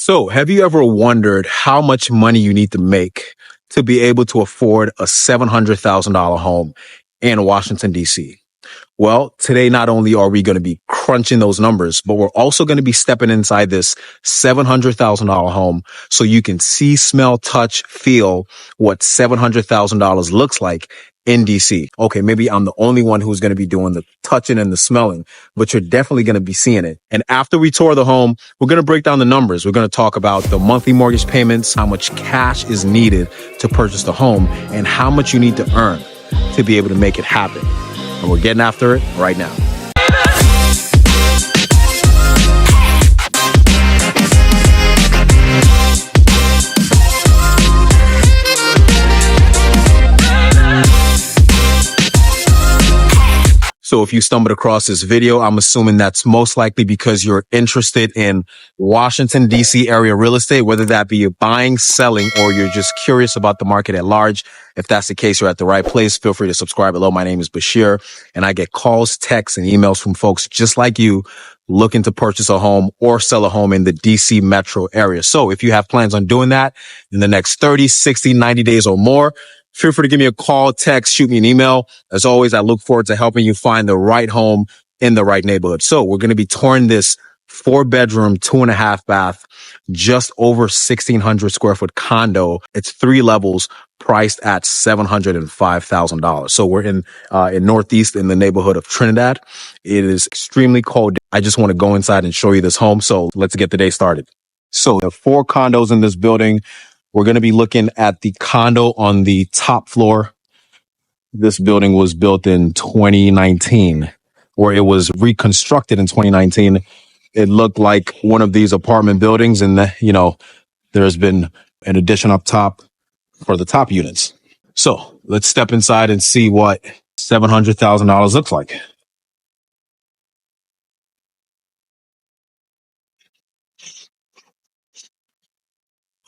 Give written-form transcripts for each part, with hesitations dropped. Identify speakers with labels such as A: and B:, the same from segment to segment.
A: So, have you ever wondered how much money you need to make to be able to afford a $700,000 home in Washington, D.C.? Well, today, not only are we going to be crunching those numbers, but we're also going to be stepping inside this $700,000 home so you can see, smell, touch, feel what $700,000 looks like in DC. Okay, maybe I'm the only one who's going to be doing the touching and the smelling, but you're definitely going to be seeing it. And after we tour the home, we're going to break down the numbers. We're going to talk about the monthly mortgage payments, how much cash is needed to purchase the home, and how much you need to earn to be able to make it happen. And we're getting after it right now. So if you stumbled across this video, I'm assuming that's most likely because you're interested in Washington, D.C. area real estate, whether that be buying, selling, or you're just curious about the market at large. If that's the case, you're at the right place. Feel free to subscribe below. My name is Bashir, and I get calls, texts, and emails from folks just like you looking to purchase a home or sell a home in the DC metro area. So if you have plans on doing that in the next 30, 60, 90 days or more, feel free to give me a call, text, shoot me an email. As always, I look forward to helping you find the right home in the right neighborhood. So we're going to be touring this 4-bedroom, 2.5 bath, just over 1,600 square foot condo. It's 3 levels, priced at $705,000. So we're in Northeast in the neighborhood of Trinidad. It is extremely cold. I just want to go inside and show you this home. So let's get the day started. So there are 4 condos in this building. We're going to be looking at the condo on the top floor. This building was built in 2019, or it was reconstructed in 2019. It looked like one of these apartment buildings, and there's been an addition up top for the top units. So let's step inside and see what $700,000 looks like.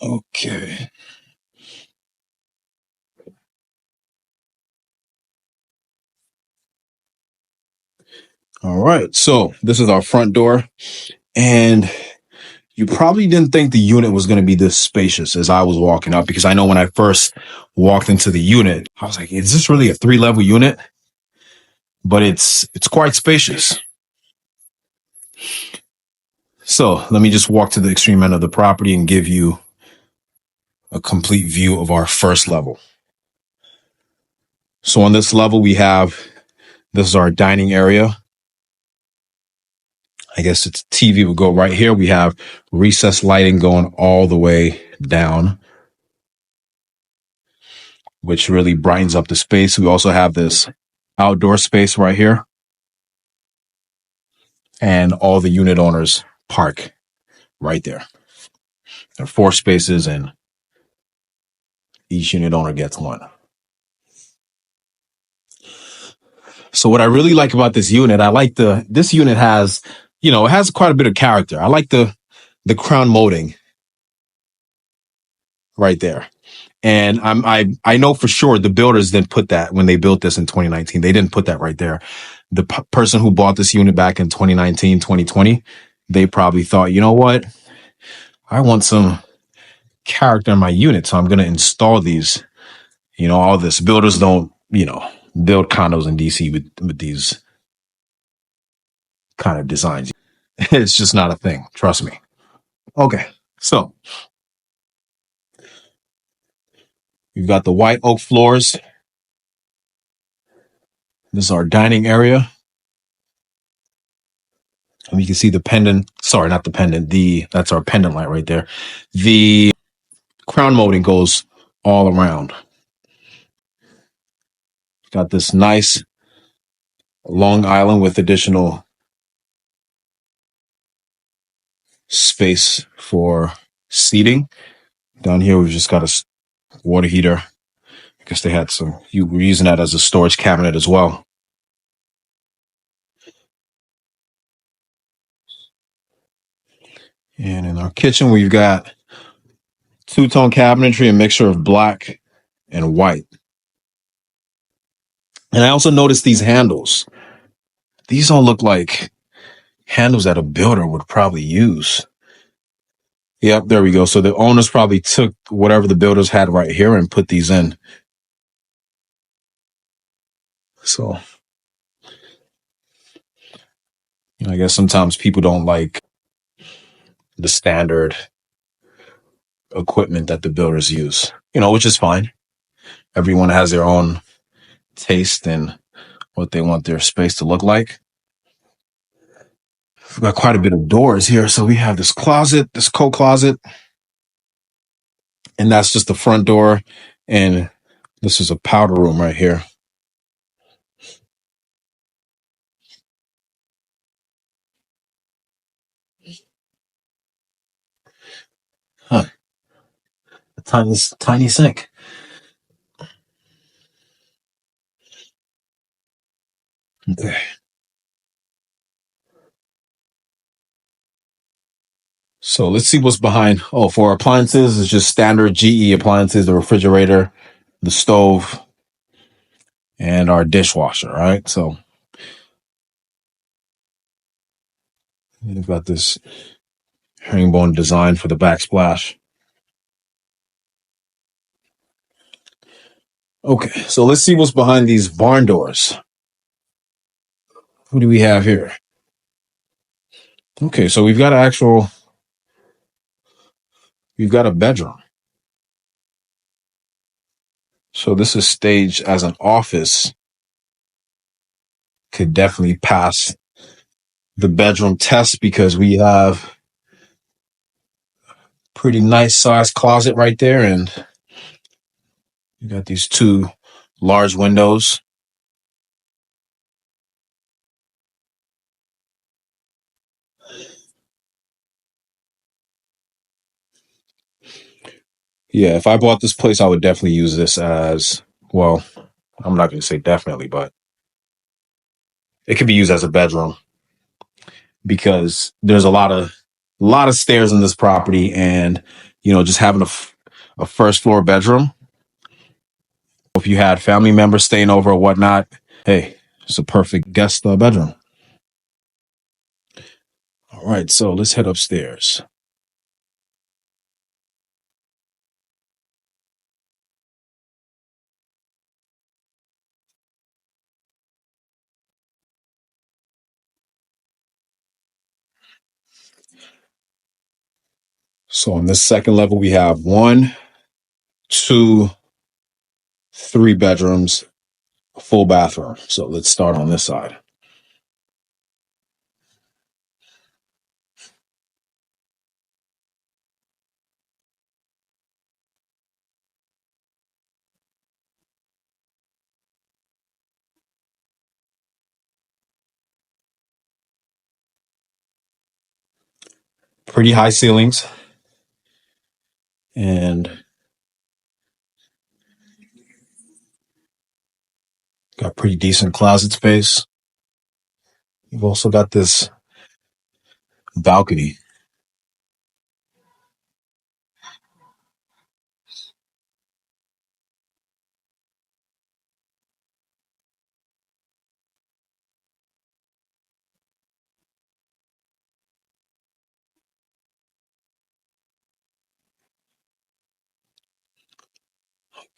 A: Okay. All right. So this is our front door, and you probably didn't think the unit was going to be this spacious as I was walking up, because I know when I first walked into the unit, I was like, is this really a 3-level unit? But it's quite spacious. So let me just walk to the extreme end of the property and give you a complete view of our first level. So on this level, this is our dining area. I guess its TV would go right here. We have recessed lighting going all the way down, which really brightens up the space. We also have this outdoor space right here, and all the unit owners park right there. There are 4 spaces, and each unit owner gets 1. So what I really like about this unit, this unit has, it has quite a bit of character. I like the crown molding right there. And I know for sure the builders didn't put that when they built this in 2019. They didn't put that right there. The person who bought this unit back in 2019, 2020, they probably thought, you know what? I want some character in my unit, so I'm going to install these. All this. Builders don't, build condos in DC with these kind of designs. It's just not a thing. Trust me. Okay. So we've got the white oak floors. This is our dining area. And you can see the pendant. Sorry, not the pendant. That's our pendant light right there. The crown molding goes all around. Got this nice long island with additional space for seating. Down here, we've just got a water heater. I guess they had you were using that as a storage cabinet as well. And in our kitchen, we've got 2-tone cabinetry, a mixture of black and white. And I also noticed these handles. These all look like handles that a builder would probably use. Yep, there we go. So the owners probably took whatever the builders had right here and put these in. So I guess sometimes people don't like the standard equipment that the builders use, which is fine. Everyone has their own taste and what they want their space to look like. We've got quite a bit of doors here. So we have this closet, this coat closet, and that's just the front door. And this is a powder room right here. Huh. A tiny sink. Okay. So let's see what's behind. Oh, for appliances, it's just standard GE appliances, the refrigerator, the stove, and our dishwasher, right? So we've got this herringbone design for the backsplash. Okay, so let's see what's behind these barn doors. What do we have here? Okay, so we've got a bedroom. So this is staged as an office. Could definitely pass the bedroom test because we have pretty nice sized closet right there, and you got these two large windows. Yeah, if I bought this place, I would definitely use this as well. I'm not going to say definitely, but it could be used as a bedroom because there's a lot of stairs in this property, and just having a first floor bedroom. If you had family members staying over or whatnot, hey, it's a perfect guest bedroom. All right, so let's head upstairs. So on this second level, we have one, two, three bedrooms, a full bathroom. So let's start on this side. Pretty high ceilings and got pretty decent closet space. You've also got this balcony.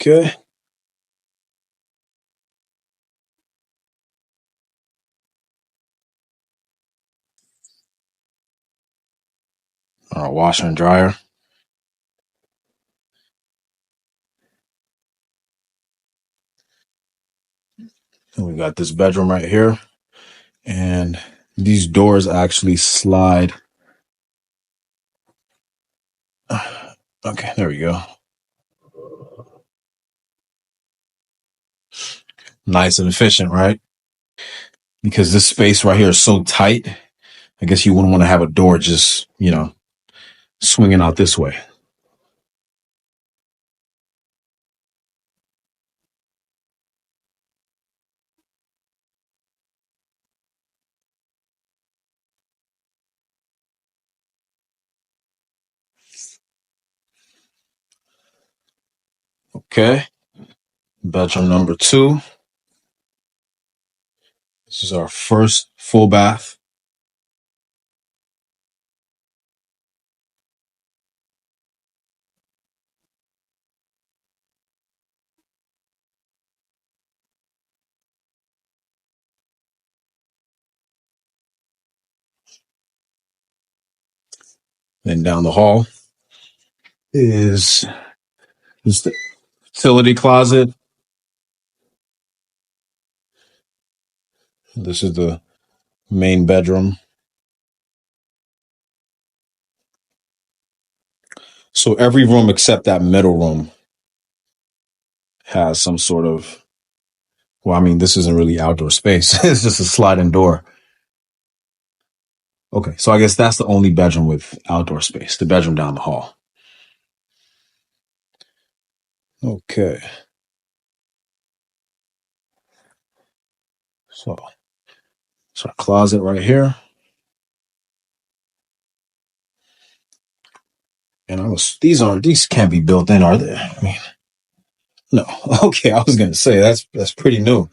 A: Okay. Our washer and dryer. And we got this bedroom right here. And these doors actually slide. Okay, there we go. Nice and efficient, right? Because this space right here is so tight. I guess you wouldn't want to have a door just, swinging out this way. Okay. Bedroom number two. This is our first full bath. Then down the hall is just the utility closet. This is the main bedroom. So every room except that middle room has some sort of, well, I mean, this isn't really outdoor space. It's just a sliding door. Okay, so I guess that's the only bedroom with outdoor space, the bedroom down the hall. Okay. So it's our closet right here. And these can't be built in, are they? I mean, no. Okay, I was gonna say that's pretty new.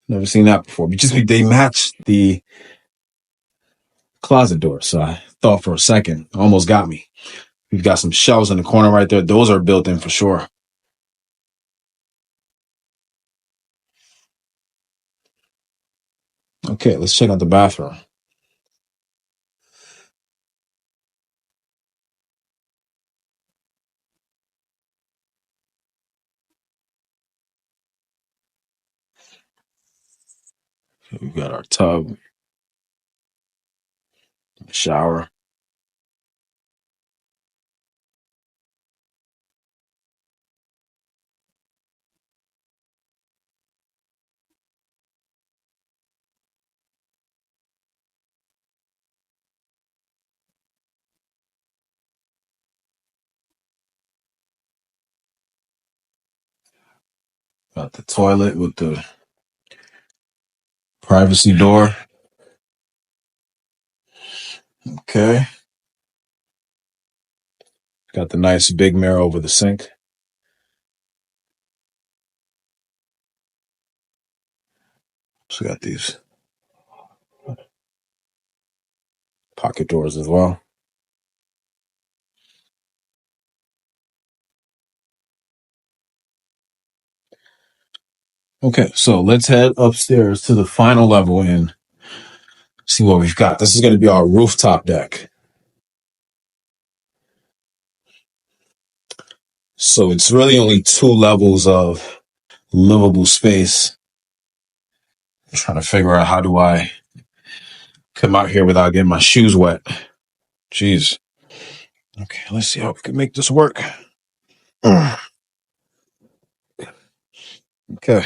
A: Never seen that before. But just they match the closet door. So I thought for a second, almost got me. We've got some shelves in the corner right there. Those are built in for sure. Okay, let's check out the bathroom. We've got our tub, shower. Got the toilet with the privacy door. Okay. Got the nice big mirror over the sink. So we got these pocket doors as well. Okay, so let's head upstairs to the final level and see what we've got. This is going to be our rooftop deck. So it's really only 2 levels of livable space. I'm trying to figure out how do I come out here without getting my shoes wet. Jeez. Okay, let's see how we can make this work. Okay.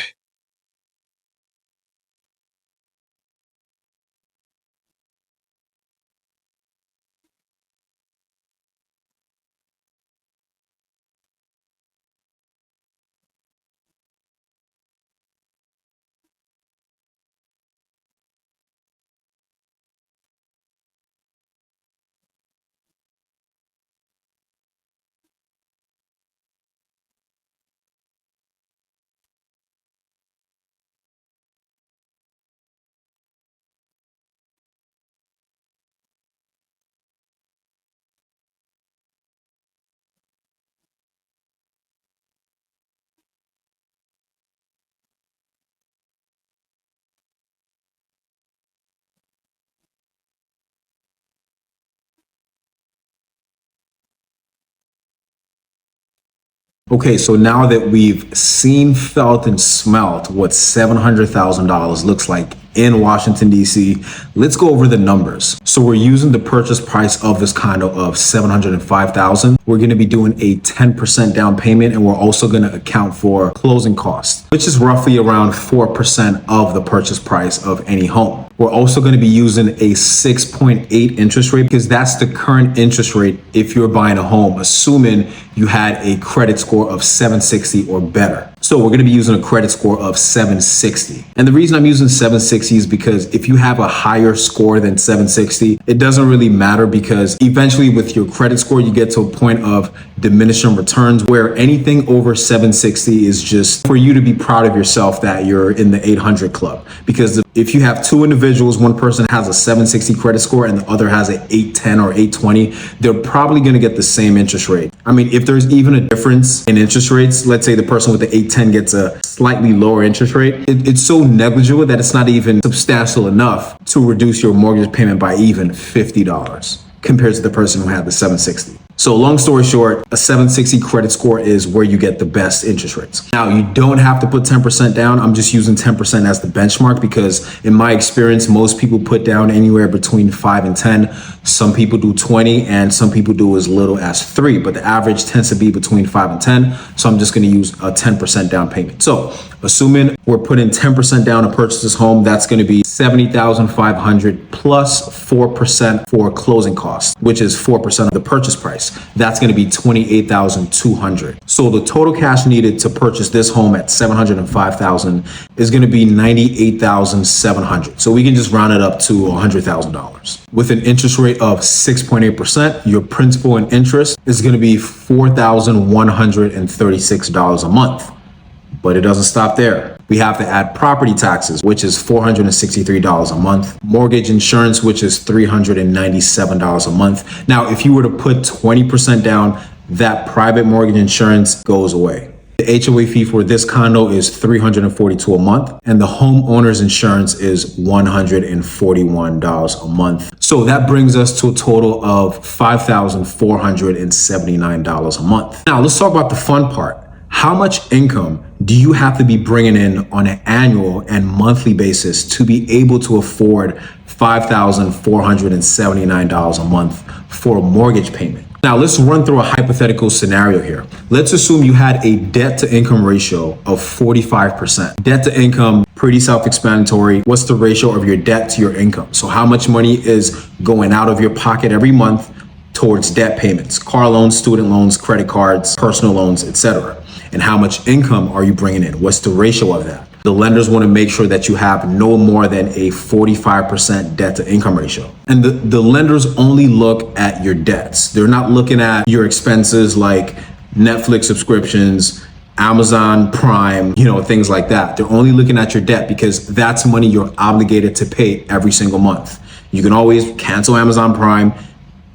A: Okay, so now that we've seen, felt, and smelt what $700,000 looks like in Washington, DC, let's go over the numbers. So we're using the purchase price of this condo of $705,000. We're going to be doing a 10% down payment, and we're also going to account for closing costs, which is roughly around 4% of the purchase price of any home. We're also going to be using a 6.8 interest rate because that's the current interest rate if you're buying a home, assuming you had a credit score of 760 or better. So we're going to be using a credit score of 760. And the reason I'm using 760 is because if you have a higher score than 760, it doesn't really matter because eventually with your credit score, you get to a point of diminishing returns where anything over 760 is just for you to be proud of yourself that you're in the 800 club. Because if you have 2 individuals, one person has a 760 credit score and the other has an 810 or 820, they're probably going to get the same interest rate. I mean, if there's even a difference in interest rates, let's say the person with the 810 gets a slightly lower interest rate, it's so negligible that it's not even substantial enough to reduce your mortgage payment by even $50. compared to the person who had the 760. So long story short, a 760 credit score is where you get the best interest rates. Now, you don't have to put 10% down. I'm just using 10% as the benchmark because in my experience, most people put down anywhere between 5 and 10. Some people do 20 and some people do as little as 3, but the average tends to be between 5 and 10. So I'm just going to use a 10% down payment. So assuming we're putting 10% down to purchase this home, that's going to be $70,500 plus 4% for closing costs, which is 4% of the purchase price. That's going to be $28,200. So the total cash needed to purchase this home at $705,000 is going to be $98,700. So we can just round it up to $100,000. With an interest rate of 6.8%, your principal and interest is going to be $4,136 a month. But it doesn't stop there. We have to add property taxes, which is $463 a month. Mortgage insurance, which is $397 a month. Now, if you were to put 20% down, that private mortgage insurance goes away. The HOA fee for this condo is $342 a month, and the homeowner's insurance is $141 a month. So that brings us to a total of $5,479 a month. Now, let's talk about the fun part. How much income do you have to be bringing in on an annual and monthly basis to be able to afford $5,479 a month for a mortgage payment? Now, let's run through a hypothetical scenario here. Let's assume you had a debt to income ratio of 45%. Debt to income, pretty self-explanatory. What's the ratio of your debt to your income? So how much money is going out of your pocket every month towards debt payments, car loans, student loans, credit cards, personal loans, etc. And how much income are you bringing in? What's the ratio of that? The lenders want to make sure that you have no more than a 45% debt to income ratio. And the lenders only look at your debts. They're not looking at your expenses like Netflix subscriptions, Amazon Prime, things like that. They're only looking at your debt because that's money you're obligated to pay every single month. You can always cancel Amazon Prime,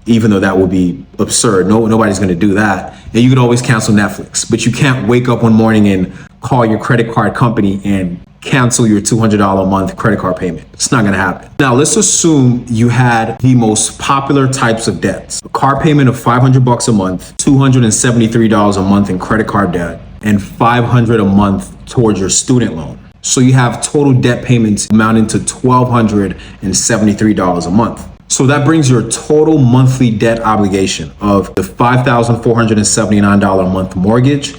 A: even though that would be absurd. Nobody's going to do that. And you could always cancel Netflix, but you can't wake up one morning and call your credit card company and cancel your $200 a month credit card payment. It's not going to happen. Now, let's assume you had the most popular types of debts. A car payment of $500 a month, $273 a month in credit card debt, and $500 a month towards your student loan. So you have total debt payments amounting to $1,273 a month. So that brings your total monthly debt obligation of the $5,479 a month mortgage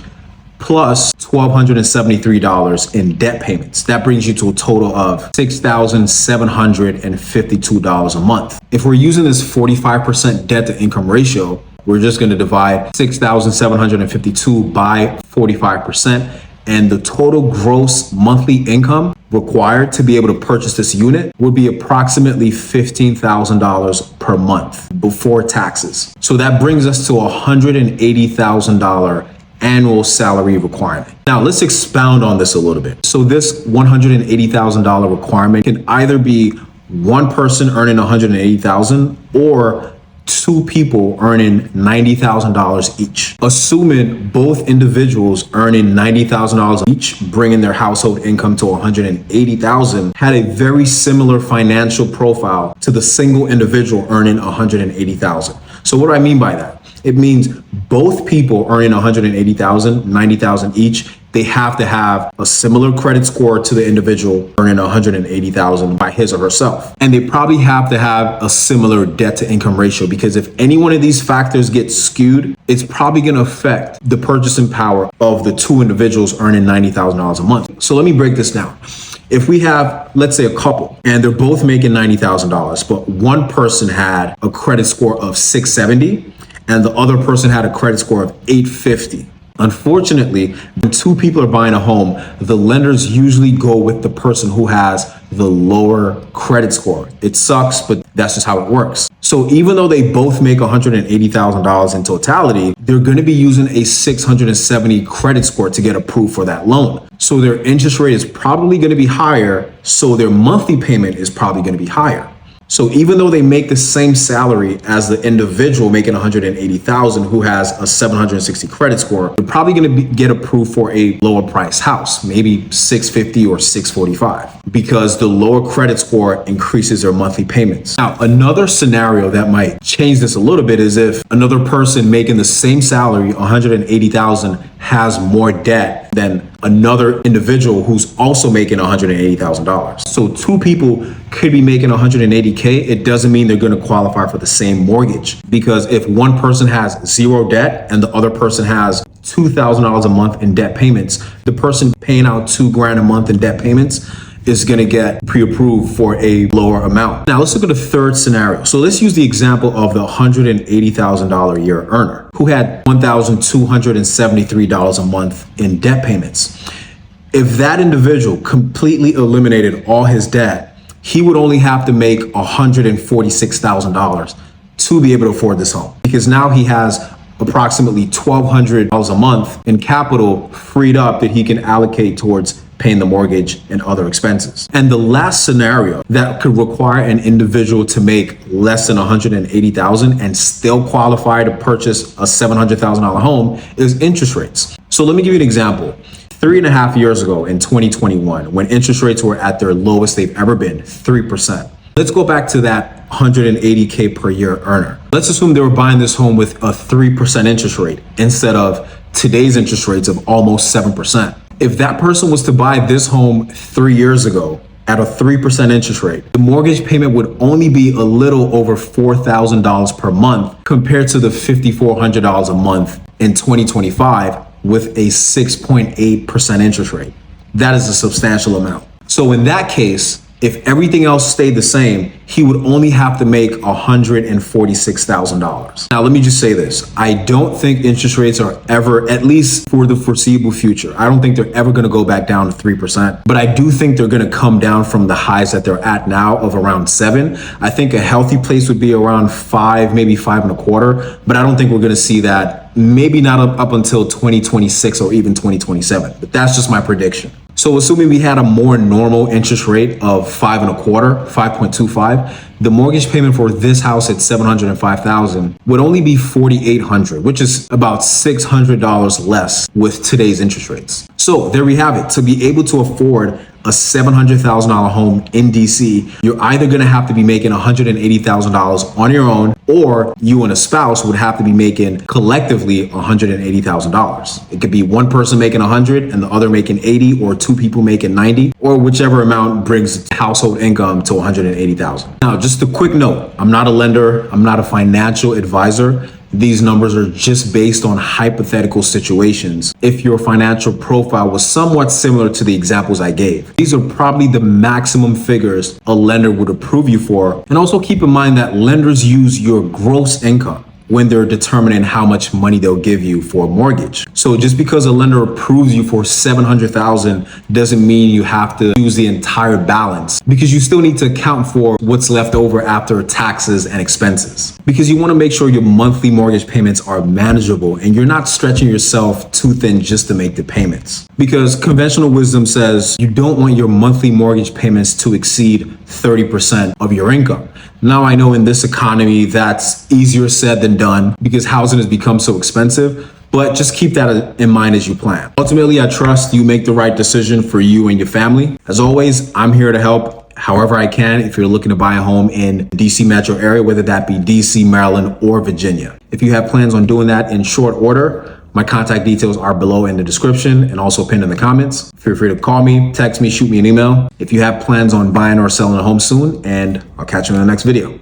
A: plus $1,273 in debt payments. That brings you to a total of $6,752 a month. If we're using this 45% debt to income ratio, we're just going to divide 6,752 by 45%. And the total gross monthly income required to be able to purchase this unit would be approximately $15,000 per month before taxes. So that brings us to $180,000 annual salary requirement. Now let's expound on this a little bit. So this $180,000 requirement can either be one person earning $180,000 or two people earning $90,000 each. Assuming both individuals earning $90,000 each, bringing their household income to $180,000, had a very similar financial profile to the single individual earning $180,000. So what do I mean by that? It means both people earning $180,000, $90,000 each, they have to have a similar credit score to the individual earning $180,000 by his or herself. And they probably have to have a similar debt to income ratio, because if any one of these factors gets skewed, it's probably going to affect the purchasing power of the two individuals earning $90,000 a month. So let me break this down. If we have, let's say, a couple and they're both making $90,000, but one person had a credit score of 670 and the other person had a credit score of 850. Unfortunately, when two people are buying a home, the lenders usually go with the person who has the lower credit score. It sucks, but that's just how it works. So even though they both make $180,000 in totality, they're going to be using a 670 credit score to get approved for that loan. So their interest rate is probably going to be higher. So their monthly payment is probably going to be higher. So even though they make the same salary as the individual making 180,000 who has a 760 credit score, they're probably going to get approved for a lower price house, maybe 650 or 645, because the lower credit score increases their monthly payments. Now, another scenario that might change this a little bit is if another person making the same salary, 180,000, has more debt than another individual who's also making $180,000. So two people could be making 180K. It doesn't mean they're going to qualify for the same mortgage, because if one person has zero debt and the other person has $2,000 a month in debt payments, the person paying out $2,000 a month in debt payments is going to get pre-approved for a lower amount. Now let's look at the third scenario. So let's use the example of the $180,000 a year earner who had $1,273 a month in debt payments. If that individual completely eliminated all his debt, he would only have to make $146,000 to be able to afford this home, because now he has approximately $1,200 a month in capital freed up that he can allocate towards paying the mortgage and other expenses. And the last scenario that could require an individual to make less than 180,000 and still qualify to purchase a $700,000 home is interest rates. So let me give you an example. 3.5 years ago in 2021, when interest rates were at their lowest they've ever been, 3%. Let's go back to that 180K per year earner. Let's assume they were buying this home with a 3% interest rate instead of today's interest rates of almost 7%. If that person was to buy this home 3 years ago at a 3% interest rate, the mortgage payment would only be a little over $4,000 per month compared to the $5,400 a month in 2025 with a 6.8% interest rate. That is a substantial amount. So in that case, if everything else stayed the same, he would only have to make $146,000. Now, let me just say this. I don't think interest rates are ever, at least for the foreseeable future, I don't think they're ever going to go back down to 3%, but I do think they're going to come down from the highs that they're at now of around 7. I think a healthy place would be around 5, maybe 5.25, but I don't think we're going to see that, maybe not up until 2026 or even 2027, but that's just my prediction. So assuming we had a more normal interest rate of 5.25, 5.25, the mortgage payment for this house at $705,000 would only be $4,800, which is about $600 less with today's interest rates. So there we have it. To be able to afford a $700,000 home in DC, you're either going to have to be making $180,000 on your own, or you and a spouse would have to be making collectively $180,000. It could be one person making 100 and the other making 80, or two people making 90, or whichever amount brings household income to 180,000. Now, just a quick note, I'm not a lender, I'm not a financial advisor. These numbers are just based on hypothetical situations. If your financial profile was somewhat similar to the examples I gave, these are probably the maximum figures a lender would approve you for. And also keep in mind that lenders use your gross income when they're determining how much money they'll give you for a mortgage. So just because a lender approves you for $700,000 doesn't mean you have to use the entire balance, because you still need to account for what's left over after taxes and expenses, because you want to make sure your monthly mortgage payments are manageable and you're not stretching yourself too thin just to make the payments. Because conventional wisdom says you don't want your monthly mortgage payments to exceed 30% of your income. Now, I know in this economy that's easier said than done because housing has become so expensive, but just keep that in mind as you plan. Ultimately, I trust you make the right decision for you and your family. As always, I'm here to help however I can if you're looking to buy a home in the DC metro area, whether that be DC, Maryland, or Virginia. If you have plans on doing that in short order, my contact details are below in the description and also pinned in the comments. Feel free to call me, text me, shoot me an email if you have plans on buying or selling a home soon, and I'll catch you in the next video.